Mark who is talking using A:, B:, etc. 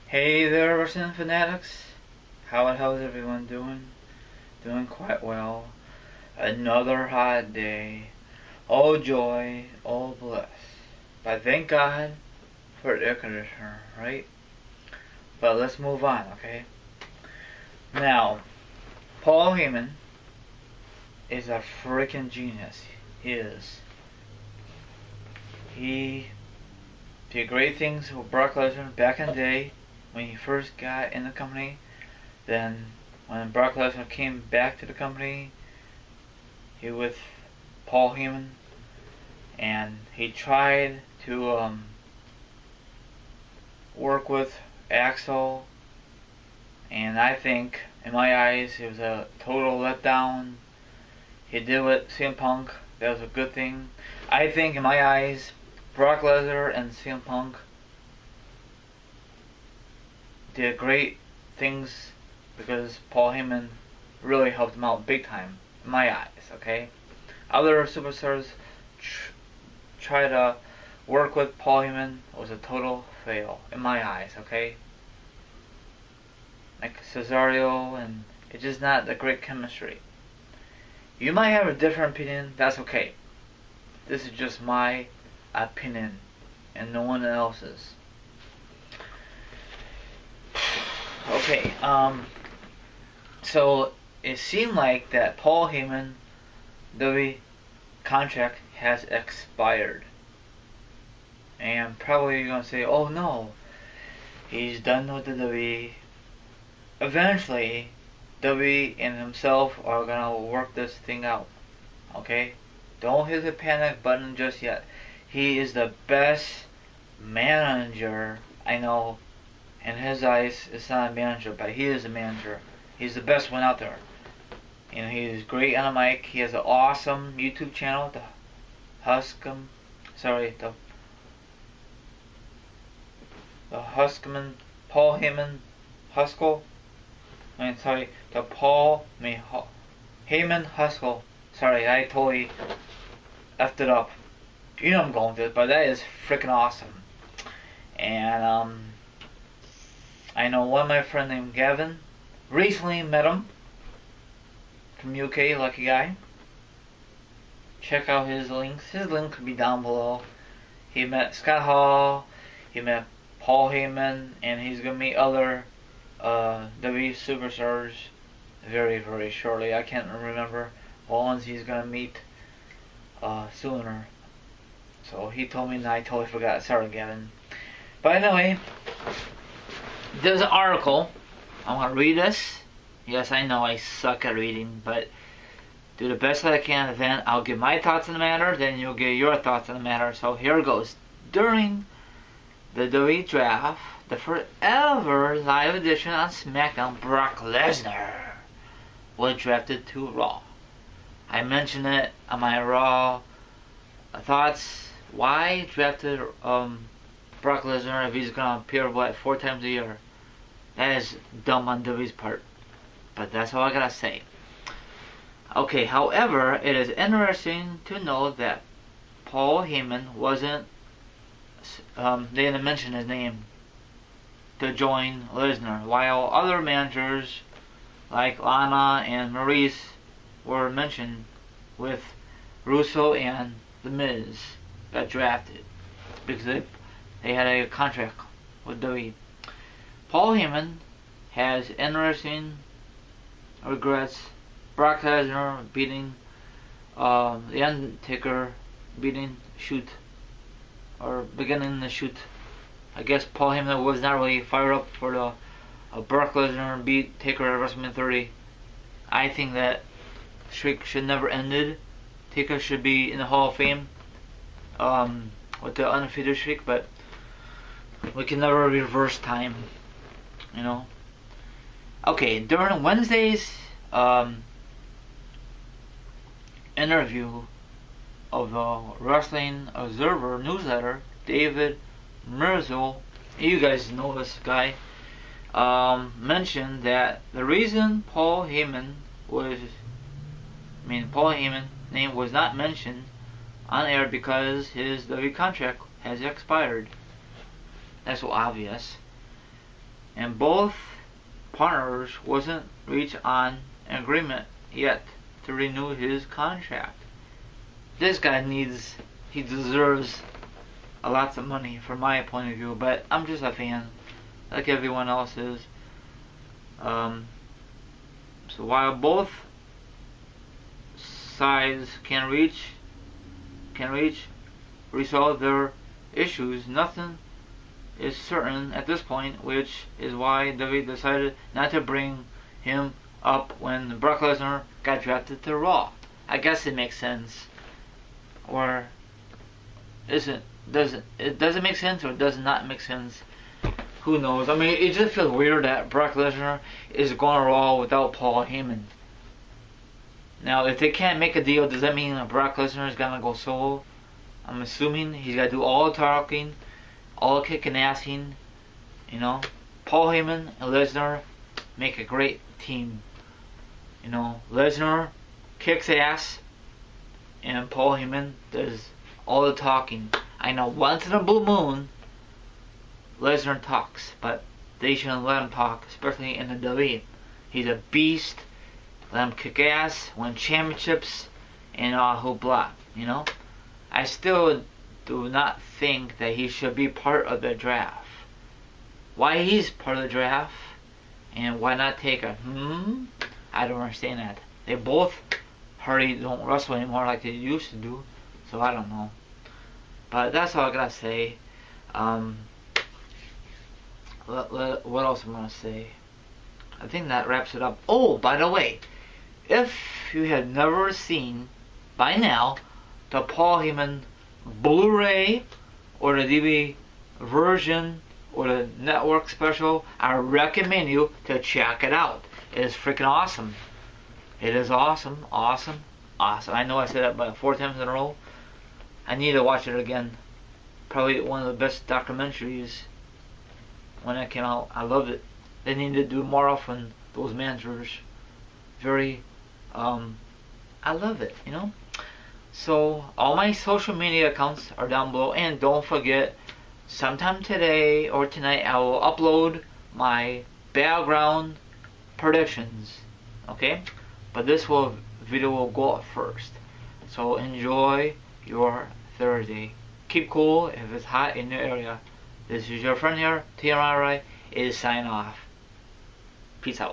A: Hey there, wrestling fanatics. How's everyone doing? Doing quite well. Another hot day. All joy, all bliss. But thank God for the air conditioner, right? But let's move on, okay? Now, Paul Heyman is a freaking genius. He is. He did great things with Brock Lesnar back in the day when he first got in the company. Then when Brock Lesnar came back to the company, he was with Paul Heyman, and he tried to work with Axel, and I think, in my eyes, it was a total letdown. He did with CM Punk. That was a good thing. I think, in my eyes, Brock Lesnar and CM Punk did great things because Paul Heyman really helped him out big time, in my eyes, okay? Other superstars try to work with Paul Heyman. It was a total fail, in my eyes, okay? Like Cesaro, and it's just not a great chemistry. You might have a different opinion, that's okay. This is just my opinion, and no one else's. Okay, so it seemed like that Paul Heyman WWE contract has expired. And probably you're gonna say, oh no, he's done with the WWE. Eventually, WWE and himself are gonna work this thing out. Okay? Don't hit the panic button just yet. He is the best manager I know. In his eyes, it's not a manager, but he is a manager. He's the best one out there. And he's great on the mic. He has an awesome YouTube channel, the Huskerman, Paul Heyman Huskel. The Heyman Huskel. Sorry, I totally effed it up. You know I'm going with it, but that is freaking awesome. And I know one of my friend named Gavin. Recently met him from UK, lucky guy. Check out his links. His link could be down below. He met Scott Hall. He met Paul Heyman, and he's gonna meet other WWE superstars very, very shortly. I can't remember what ones he's gonna meet sooner. So he told me, and I totally forgot. Sorry, Gavin. But anyway, there's an article. I'm gonna read this. Yes, I know I suck at reading, but do the best that I can. Then I'll give my thoughts on the matter. Then you'll give your thoughts on the matter. So here it goes. During the WWE draft, the first ever live edition on SmackDown, Brock Lesnar was drafted to Raw. I mentioned it on my Raw thoughts. Why drafted Brock Lesnar if he's gonna appear 4 times a year? That is dumb on WWE's part. But that's all I gotta say. Okay, however, it is interesting to know that Paul Heyman wasn't, they didn't mention his name to join Lesnar, while other managers like Lana and Maurice were mentioned, with Russo and The Miz got drafted because they had a contract with WWE. Paul Heyman has interesting regrets. Brock Lesnar beating The Undertaker, beginning the shoot. I guess Paul Heyman was not really fired up for the Brock Lesnar beat Taker at WrestleMania 30. I think that streak should never ended. Taker should be in the Hall of Fame with the undefeated streak, but we can never reverse time, you know. Okay, during Wednesday's interview of the Wrestling Observer newsletter, David Merzel, you guys know this guy, mentioned that the reason Paul Heyman's name was not mentioned on air because his WWE contract has expired. That's so obvious. and both partners wasn't reached on an agreement yet to renew his contract. This guy he deserves a lot of money from my point of view, but I'm just a fan, like everyone else is. So while both sides can resolve their issues, nothing is certain at this point, which is why WWE decided not to bring him up when Brock Lesnar got drafted to Raw. I guess it makes sense, or does it make sense, or does not make sense? Who knows? I mean, it just feels weird that Brock Lesnar is going to Raw without Paul Heyman. Now, if they can't make a deal, does that mean that Brock Lesnar is gonna go solo? I'm assuming he's gotta do all the talking, all the kicking assing. You know, Paul Heyman and Lesnar make a great team. You know, Lesnar kicks ass, and Paul Heyman does all the talking. I know once in a blue moon, Lesnar talks, but they shouldn't let him talk, especially in the WWE. He's a beast. Let him kick ass, win championships, and all hoopla. You know, I still do not think that he should be part of the draft. Why he's part of the draft, and why not take a I don't understand that. They both hardly don't wrestle anymore like they used to do, so I don't know. But that's all I gotta say. What else am I gonna say? I think that wraps it up. Oh, by the way, if you have never seen by now the Paul Heyman Blu-ray or the DVD version or the network special, I recommend you to check it out. It is freaking awesome. It is awesome. I know I said that about 4 times in a row. I need to watch it again. Probably one of the best documentaries when it came out. I loved it. They need to do more often, those managers. Very, I love it, you know. So all my social media accounts are down below, and don't forget, sometime today or tonight I will upload my background predictions. Okay, but this video will go up first. So enjoy your Thursday. Keep cool if it's hot in your area. This is your friend here, TMRI, is signing off. Peace out.